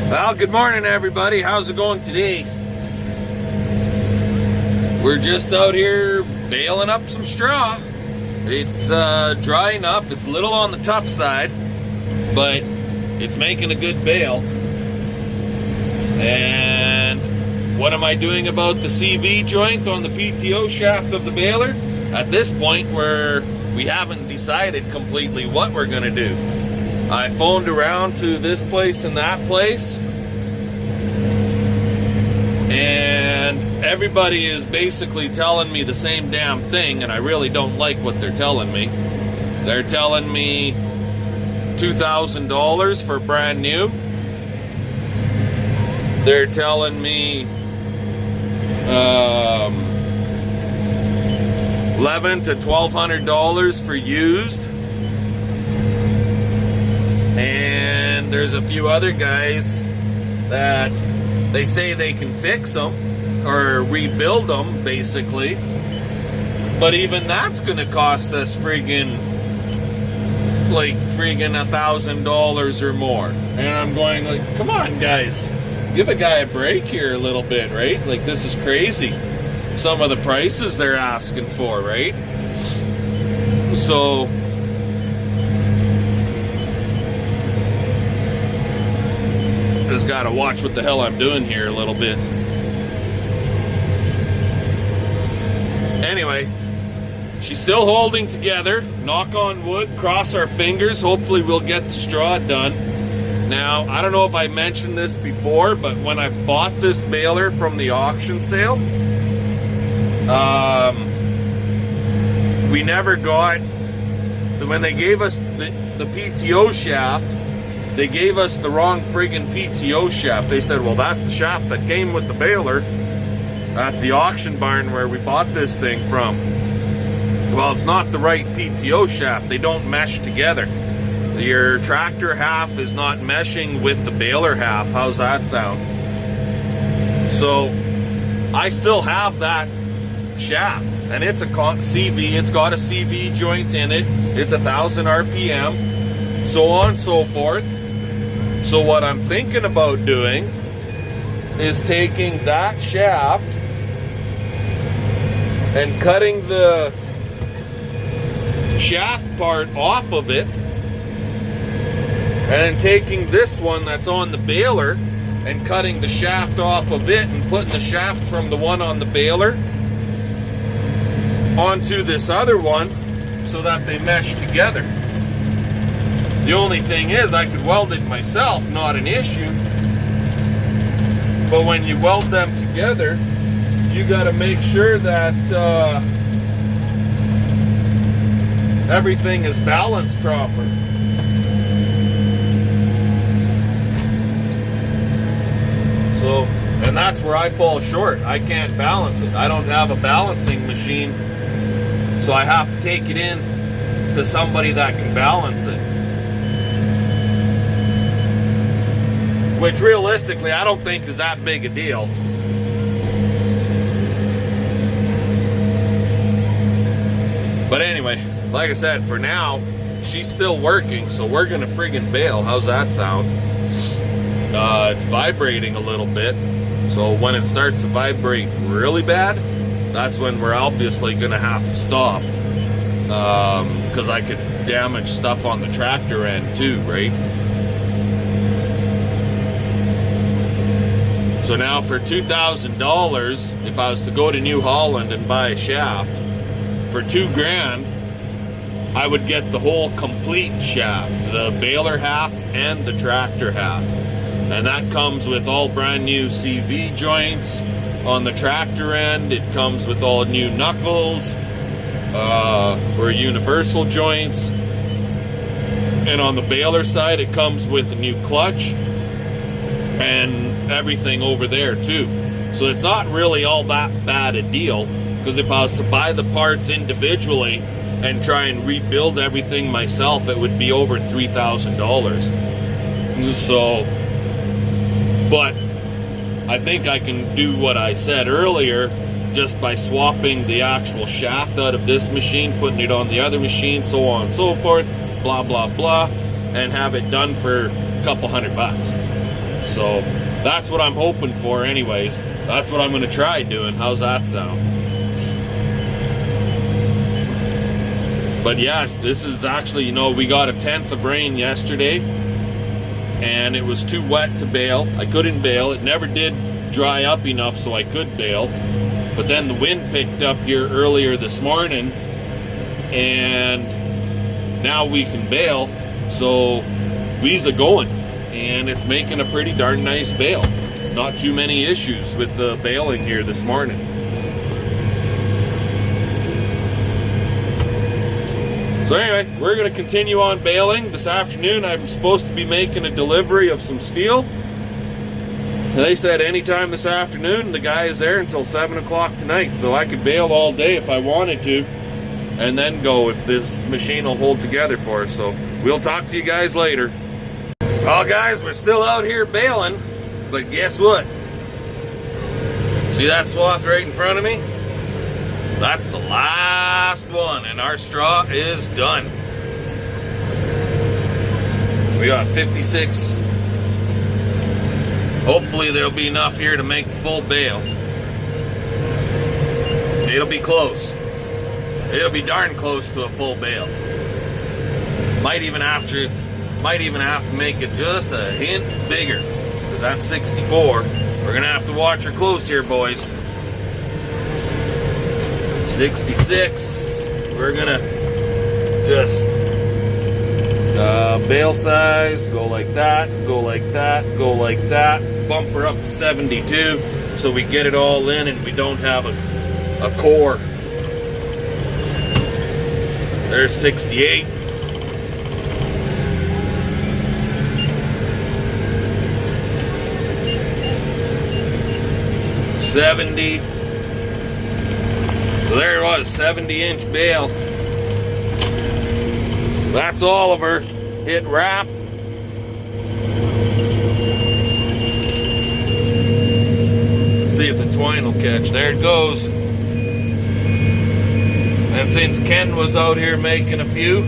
Well, good morning, everybody. How's it going today? We're just out here baling up some straw. It's dry enough. It's a little on the tough side, but it's making a good bale. And what am I doing about the CV joint on the PTO shaft of the baler? At this point, we haven't decided completely what we're going to do. I phoned around to this place and that place, and everybody is basically telling me the same damn thing, and I really don't like what they're telling me. They're telling me $2,000 for brand new. They're telling me $1,100 to $1,200 for used. And there's a few other guys that they say they can fix them or rebuild them, basically. But even that's going to cost us friggin' $1,000 or more. And I'm going like, come on, guys. Give a guy a break here a little bit, right? Like, this is crazy. Some of the prices they're asking for, right? So just gotta watch what the hell I'm doing here a little bit. Anyway, she's still holding together. Knock on wood, cross our fingers. Hopefully we'll get the straw done. Now, I don't know if I mentioned this before, but when I bought this baler from the auction sale, we never got, when they gave us the PTO shaft, they gave us the wrong friggin' PTO shaft. They said, well, that's the shaft that came with the baler at the auction barn where we bought this thing from. Well, it's not the right PTO shaft. They don't mesh together. Your tractor half is not meshing with the baler half. How's that sound? So I still have that shaft, and it's a CV. It's got a CV joint in it. It's 1,000 RPM, so on and so forth. So what I'm thinking about doing is taking that shaft and cutting the shaft part off of it, and then taking this one that's on the baler and cutting the shaft off of it and putting the shaft from the one on the baler onto this other one so that they mesh together. The only thing is, I could weld it myself, not an issue. But when you weld them together, you got to make sure that everything is balanced proper. So, and that's where I fall short. I can't balance it. I don't have a balancing machine, so I have to take it in to somebody that can balance it. Which realistically, I don't think is that big a deal. But anyway, like I said, for now, she's still working, so we're gonna friggin' bail. How's that sound? It's vibrating a little bit, so when it starts to vibrate really bad, that's when we're obviously gonna have to stop, because I could damage stuff on the tractor end too, right? So now for $2,000, if I was to go to New Holland and buy a shaft, for $2,000, I would get the whole complete shaft, the baler half and the tractor half. And that comes with all brand new CV joints on the tractor end. It comes with all new knuckles, or universal joints. And on the baler side, it comes with a new clutch and everything over there too. So it's not really all that bad a deal, because if I was to buy the parts individually and try and rebuild everything myself, it would be over $3,000. So, but I think I can do what I said earlier, just by swapping the actual shaft out of this machine, putting it on the other machine, so on and so forth, blah blah blah, and have it done for a couple $100. So So that's what I'm hoping for anyways. That's what I'm going to try doing. How's that sound? But yeah, this is actually, you know, we got a 10th of rain yesterday and it was too wet to bale. I couldn't bale. It never did dry up enough so I could bale. But then the wind picked up here earlier this morning and now we can bale. So we's a going and it's making a pretty darn nice bale. Not too many issues with the baling here this morning. So anyway, we're going to continue on baling. This afternoon I'm supposed to be making a delivery of some steel. And they said anytime this afternoon. The guy is there until 7 o'clock tonight. So I could bale all day if I wanted to. And then go if this machine will hold together for us. So we'll talk to you guys later. Well guys, we're still out here baling. But guess what? See that swath right in front of me? That's the last one, and our straw is done. We got 56. Hopefully there'll be enough here to make the full bale. It'll be close. It'll be darn close to a full bale. Might even have to make it just a hint bigger, because that's 64. We're gonna have to watch her close here, boys. 66. We're gonna just bale size, go like that, go like that, go like that, bump her up to 72 so we get it all in and we don't have a core. There's 68. So there it was, 70-inch bale. That's all of her. Hit wrap. Let's see if the twine will catch. There it goes. And since Ken was out here making a few,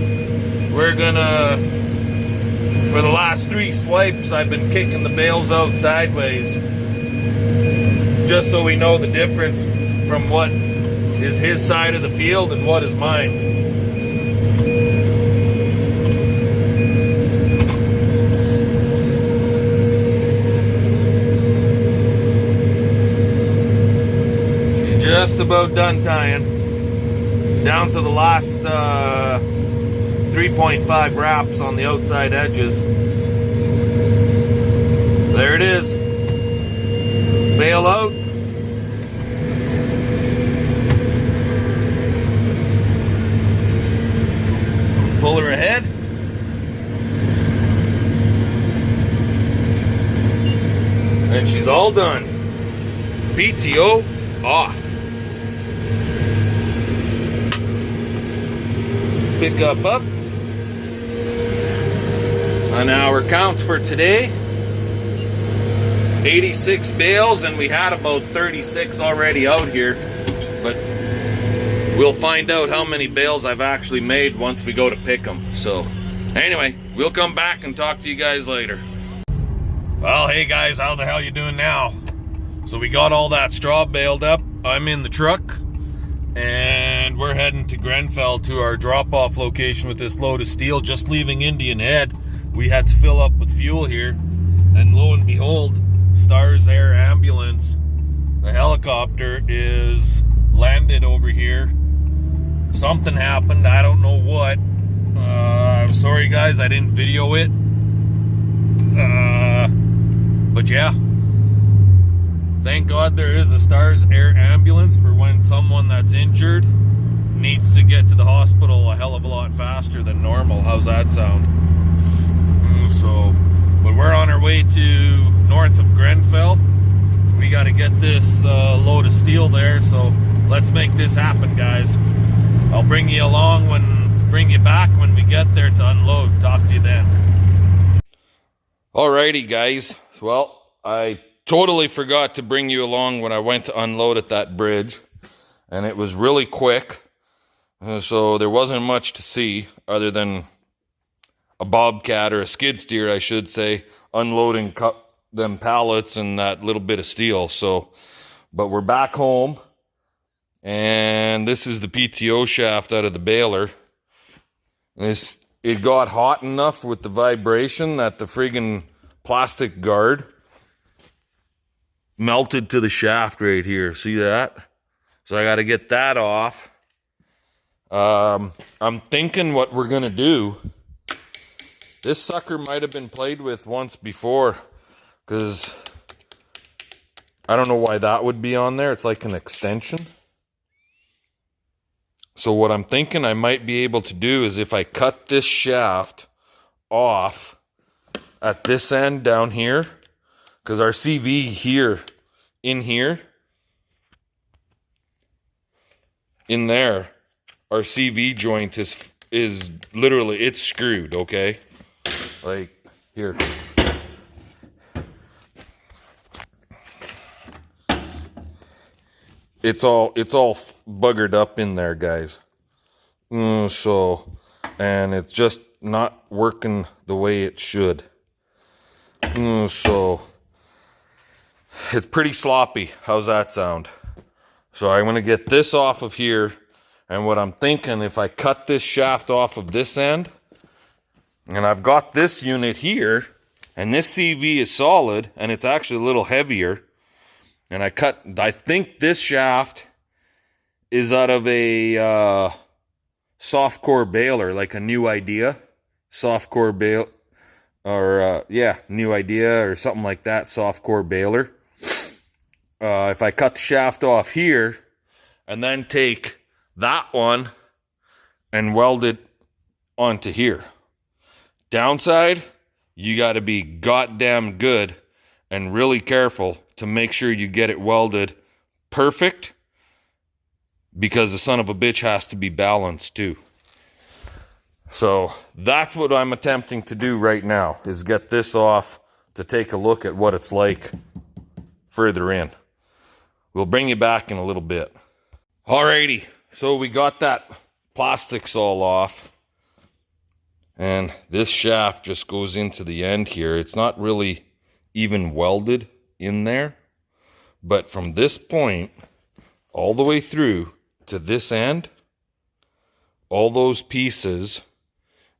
we're gonna, for the last 3 swipes, I've been kicking the bales out sideways. Just so we know the difference from what is his side of the field and what is mine. She's just about done tying. Down to the last 3.5 wraps on the outside edges. There it is. Bale out. Pull her ahead. And she's all done. PTO off. Pick up. On our count for today, 86 bales, and we had about 36 already out here. But we'll find out how many bales I've actually made once we go to pick them. So anyway, we'll come back and talk to you guys later. Well, hey guys, how the hell you doing now? So we got all that straw baled up. I'm in the truck and we're heading to Grenfell to our drop-off location with this load of steel, just leaving Indian Head. We had to fill up with fuel here, and lo and behold, Stars Air Ambulance, the helicopter, is landed over here. Something happened, I don't know what. I'm sorry guys, I didn't video it. But yeah, thank God there is a Stars Air Ambulance for when someone that's injured needs to get to the hospital a hell of a lot faster than normal. How's that sound? But we're on our way to north of Grenfell. We got to get this load of steel there, so let's make this happen, guys. I'll bring you back when we get there to unload. Talk to you then. Alrighty, guys. Well, I totally forgot to bring you along when I went to unload at that bridge, and it was really quick, so there wasn't much to see other than a bobcat, or a skid steer I should say, unloading them pallets and that little bit of steel. So, but we're back home, and this is the PTO shaft out of the baler. It got hot enough with the vibration that the friggin' plastic guard melted to the shaft right here. See that? So I got to get that off. I'm thinking what we're gonna do. This sucker might have been played with once before, because I don't know why that would be on there. It's like an extension. So what I'm thinking I might be able to do is if I cut this shaft off at this end down here, because our CV here, in there, our CV joint is literally, it's screwed, okay? Like, here. It's all buggered up in there, guys. So, and it's just not working the way it should. So, it's pretty sloppy. How's that sound? So I'm going to get this off of here. And what I'm thinking, if I cut this shaft off of this end, and I've got this unit here, and this CV is solid, and it's actually a little heavier, and I think this shaft is out of a soft core baler, like a New Idea soft core baler, or New Idea or something like that, soft core baler. If I cut the shaft off here and then take that one and weld it onto here. Downside, you got to be goddamn good and really careful to make sure you get it welded perfect, because the son of a bitch has to be balanced too. So that's what I'm attempting to do right now, is get this off to take a look at what it's like further in. We'll bring you back in a little bit. Alrighty, so we got that plastics all off, and this shaft just goes into the end here. It's not really even welded in there, but from this point all the way through to this end, all those pieces,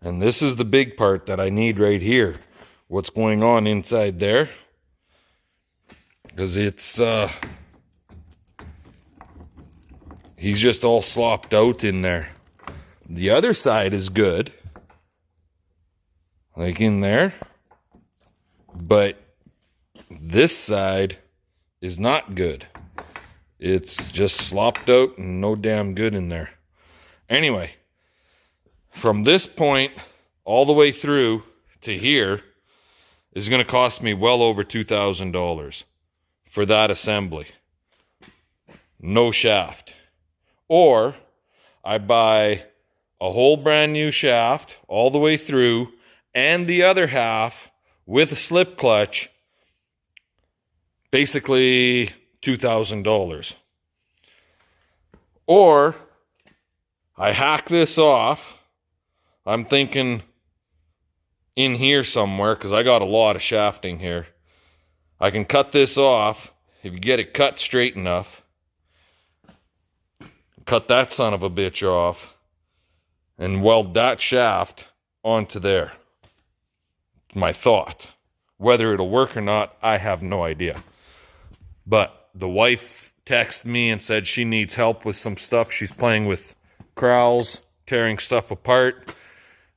and this is the big part that I need right here, what's going on inside there, because it's he's just all slopped out in there. The other side is good, like in there, but this side is not good. It's just slopped out and no damn good in there. Anyway, from this point all the way through to here is going to cost me well over $2,000 for that assembly. No shaft. Or I buy a whole brand new shaft all the way through and the other half with a slip clutch, basically $2,000. Or I hack this off. I'm thinking in here somewhere, because I got a lot of shafting here. I can cut this off if you get it cut straight enough. Cut that son of a bitch off and weld that shaft onto there. My thought. Whether it'll work or not, I have no idea. But the wife texted me and said she needs help with some stuff. She's playing with crowels, tearing stuff apart.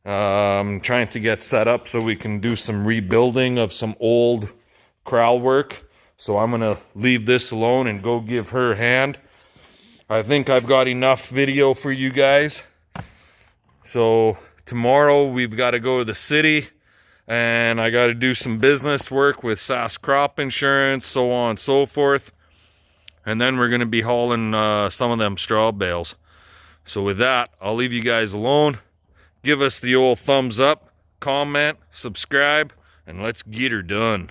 Trying to get set up so we can do some rebuilding of some old crowel work. So I'm going to leave this alone and go give her a hand. I think I've got enough video for you guys. So tomorrow we've got to go to the city, and I got to do some business work with SAS crop insurance, so on and so forth. And then we're going to be hauling some of them straw bales. So with that, I'll leave you guys alone. Give us the old thumbs up, comment, subscribe, and let's get her done.